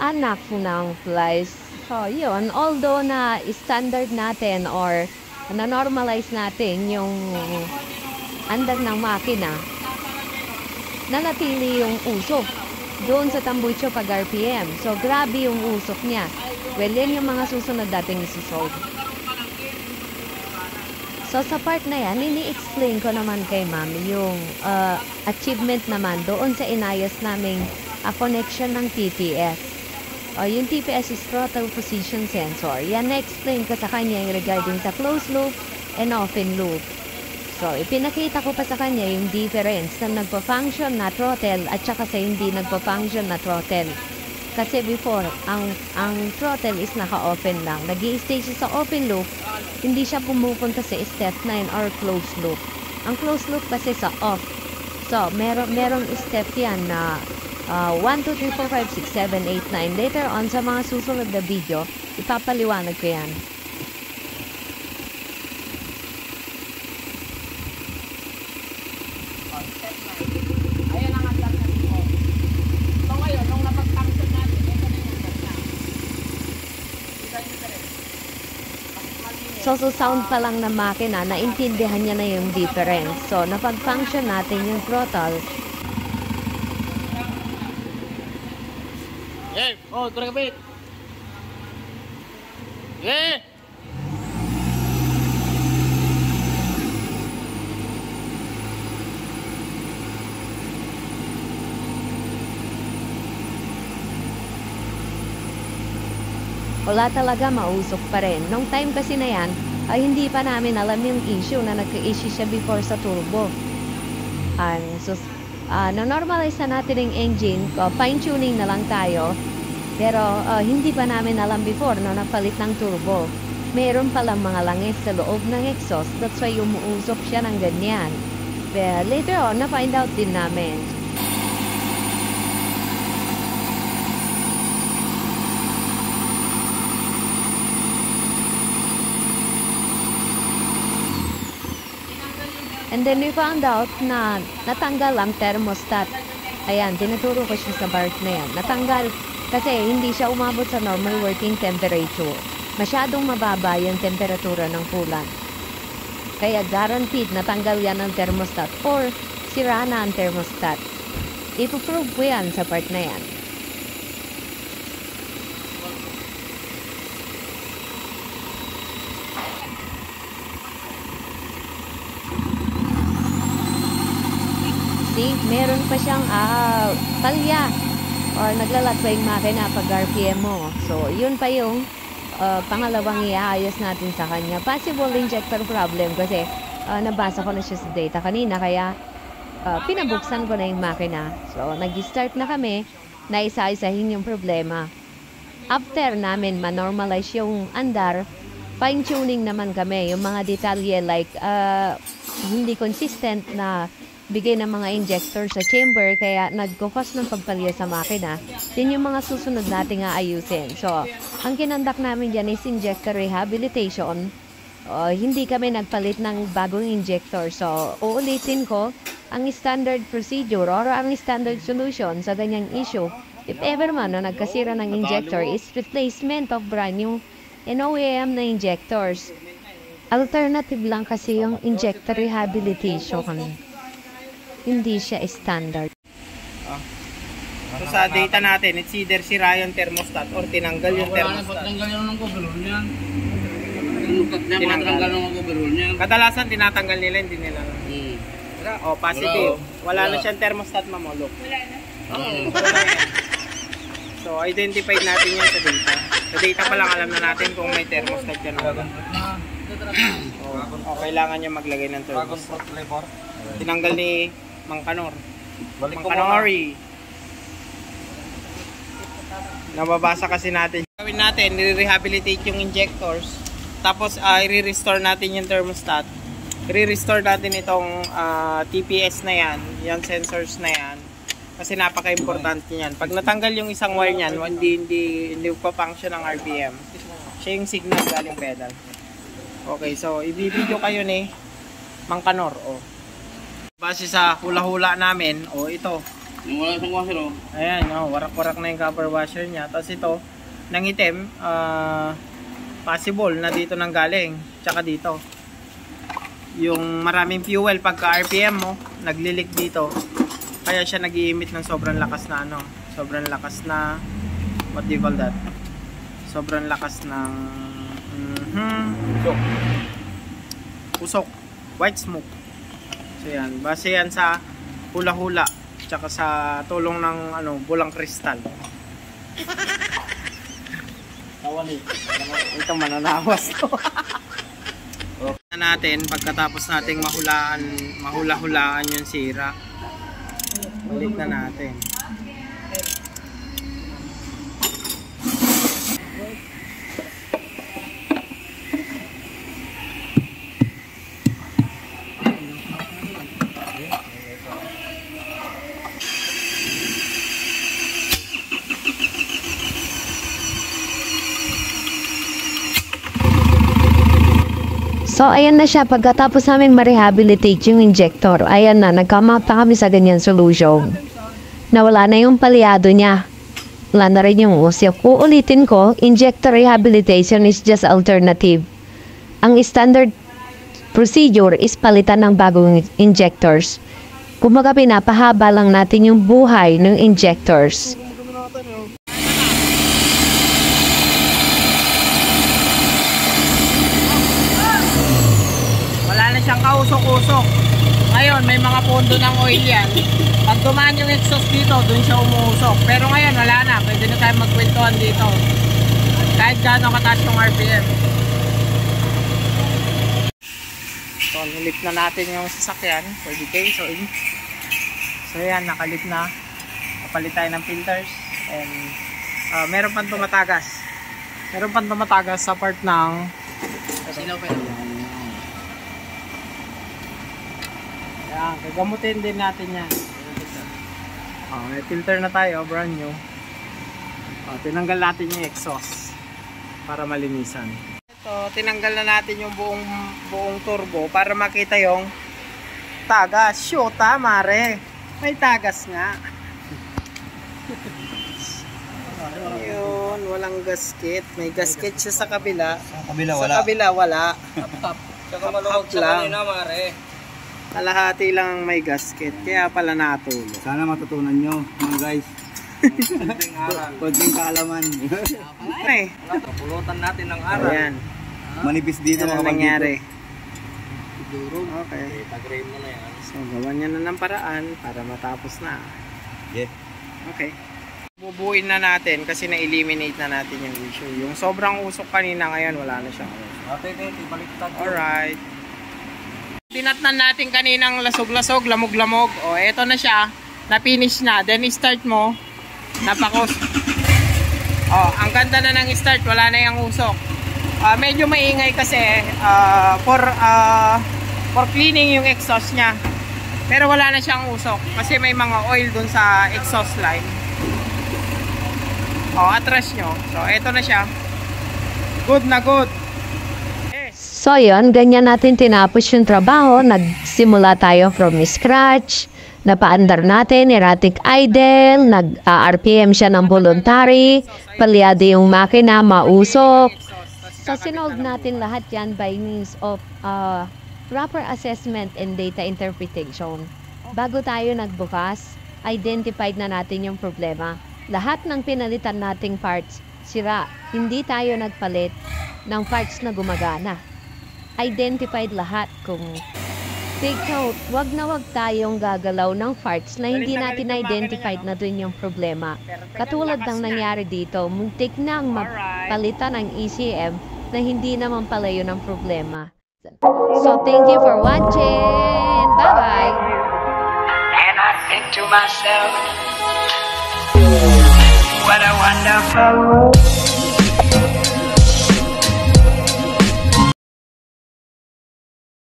anak ng flies. So, yun. Although na standard natin or na-normalize natin yung andar ng makina, nanatili yung usok doon sa tambucho pag RPM. So, grabe yung usok niya. Well, yan yung mga susunod dating isusolve. So, sa part na yan, ini-explain ko naman kay ma'am yung achievement naman doon sa inayos naming connection ng TPS. Yung TPS is throttle position sensor. Yan na-explain ko sa kanya yung regarding sa closed loop and open loop. So, ipinakita ko pa sa kanya yung difference na nagpa-function na throttle at saka sa hindi nagpa-function na throttle. Kasi before, ang throttle is naka-open lang. Nag-i-stay siya sa open loop, hindi siya pumupunta sa step 9 or closed loop. Ang closed loop kasi sa off. So, merong step yan na 1, 2, 3, 4, 5, 6, 7, 8, 9. Later on, sa mga susunod na video, ipapaliwanag ko yan. Ayan ang adlang natin po. So ngayon, nung napag-function natin, ito na yung adlang na. So, sound pa lang ng makina, naintindihan niya na yung difference. So, napag-function natin yung throttle. Oh, kurang kapit. Wala talaga, mausok pa rin. Nung time kasi na yan, hindi pa namin alam yung issue na nagka-issue siya before sa turbo. Na-normalize na natin yung engine, fine-tuning na lang tayo. Pero hindi pa namin alam before na napalit ng turbo. Meron palang mga langis sa loob ng exhaust, that's why umuusok siya ng ganyan. But later on, na-find out din namin. And then we found out na natanggal ang thermostat. Ayan, tinuturo ko siya sa part na yan. Natanggal kasi hindi siya umabot sa normal working temperature. Masyadong mababa yung temperatura ng coolant. Kaya guaranteed natanggal yan ang thermostat or sira na ang thermostat. Ipuprove ko yan sa part na yan. See, meron pa siyang palya or naglalakbay yung makina pag RPM mo. So, yun pa yung pangalawang iaayos natin sa kanya. Possible injector problem kasi nabasa ko na siya sa data kanina kaya pinabuksan ko na yung makina. So, nag-start na kami na isa-isahin yung problema. After namin ma-normalize yung andar, fine-tuning naman kami yung mga detalye like hindi consistent na bigay ng mga injector sa chamber kaya nagkukos ng pagpalya sa makina. Yan yung mga susunod nating aayusin. So, ang kinandak namin dyan is injector rehabilitation. Hindi kami nagpalit ng bagong injector. So, uulitin ko ang standard procedure or ang standard solution sa ganyang issue. If ever man na nagkasira ng injector is replacement of brand new NOEM na injectors. Alternative lang kasi yung injector rehabilitation. Hindi siya standard. So sa data natin, it's either sira yung thermostat or tinanggal yung thermostat. Tinanggal yun ng overall niyan. Tinanggal ng overall niyan. Kadalasan tinatanggal nila, hindi nila. Positive. Wala na siyang thermostat, mamulok. Wala na. So identified natin yan sa data. Sa data pa lang alam na natin kung may thermostat yan o wala. Kailangan niya maglagay ng thermostat. Tinanggal ni Mang Kanor. Mang Kanori. Nababasa kasi natin. Gawin natin, i-rehabilitate yung injectors. Tapos i-restore natin yung thermostat. I-restore natin itong TPS na yan. Yung sensors na yan. Kasi napaka-importante niyan. Pag natanggal yung isang wire niyan, hindi pa-function ang RPM. Siya yung signal galing pedal. Okay, so i-video kayo ni Mang Kanor. Base sa hula-hula namin, ito, Yung wala sa washer, oh. Ayan, warak-warak na yung copper washer niya. Tapos ito, nangitim, possible na dito nang galing. Tsaka dito. Yung maraming fuel pagka RPM mo, naglilik dito. Kaya siya nag-i-emit ng sobrang lakas na sobrang lakas na, what do you call that? Sobrang lakas ng usok. White smoke. So yan, base yan sa hula-hula. Tsaka sa tulong ng bulang kristal. Tawali. Ito mananawas to. Okay natin pagkatapos nating mahula-hulaan yung sira. Balik na natin. So, ayan na siya. Pagkatapos namin ma-rehabilitate yung injector, ayan na, nagkama pa kami sa ganyan solution. Nawala na yung palyado niya. Wala na rin yung usok. Uulitin ko, injector rehabilitation is just alternative. Ang standard procedure is palitan ng bagong injectors. Kumbaga, pinapahaba lang natin yung buhay ng injectors. Siyang kausok-usok. Ngayon, may mga pondo ng oil yan. Pag dumaan yung exhaust dito, dun siya umuusok. Pero ngayon, wala na. Pwede na tayo magkwentuhan dito. Kahit gaano kataas yung RPM. So, nilip na natin yung sasakyan for details. So, yan, nakalip na. Kapalit tayo ng filters. And, meron pang tumatagas. Meron pang tumatagas sa part ng silaw. Yan, gagamutin din natin yan. May filter na tayo, brand new. Tinanggal natin yung exhaust para malinisan. Ito, tinanggal na natin yung buong turbo para makita yung tagas. Shoot, mare. May tagas nga. Yun, walang gasket. May gasket siya sa kabila. Sa kabila, wala. Sa kabila, wala. Tsaka maluwag sa kanina, mare. Kalahati lang may gasket, kaya pala natulog. Sana matutunan nyo, mga guys. Kunting kaalaman. Ay, pulutan natin ng aral. ayan. Manipis dito Ano mga nangyari? Durog. Okay. Tag-frame mo na yan. So, gawan niya na ng paraan para matapos na. Yeah. Okay. Bubuin na natin kasi na-eliminate na natin yung issue. Yung sobrang usok kanina, ngayon wala na siyang usok. Baliktad. Alright. Tinatnan natin kaninang lasog-lasog, lamog-lamog. O, eto na siya. Na-finish na. Then, start mo. Napakos. O, ang ganda na ng start. Wala na yung usok. Medyo maingay kasi for cleaning yung exhaust niya. Pero wala na siyang usok. Kasi may mga oil dun sa exhaust line. O, atras nyo. So, eto na siya. Good na good. So yun, ganyan natin tinapos yung trabaho. Nagsimula tayo from scratch. Napaandar natin, erratic idle. Nag-RPM siya ng voluntary. Palyado yung makina, mausok. So sinold natin lahat yan by means of proper assessment and data interpretation. Bago tayo nagbukas, identified na natin yung problema. Lahat ng pinalitan nating parts, sira. Hindi tayo nagpalit ng parts na gumagana. Identified lahat kung take note, wag na wag tayong gagalaw ng parts na hindi natin identified na dun yung problema. Katulad ng nangyari dito, muntik nang mapalitan ng ECM na hindi naman pala yun ang problema. So thank you for watching. Bye-bye! And I think to myself, what a wonderful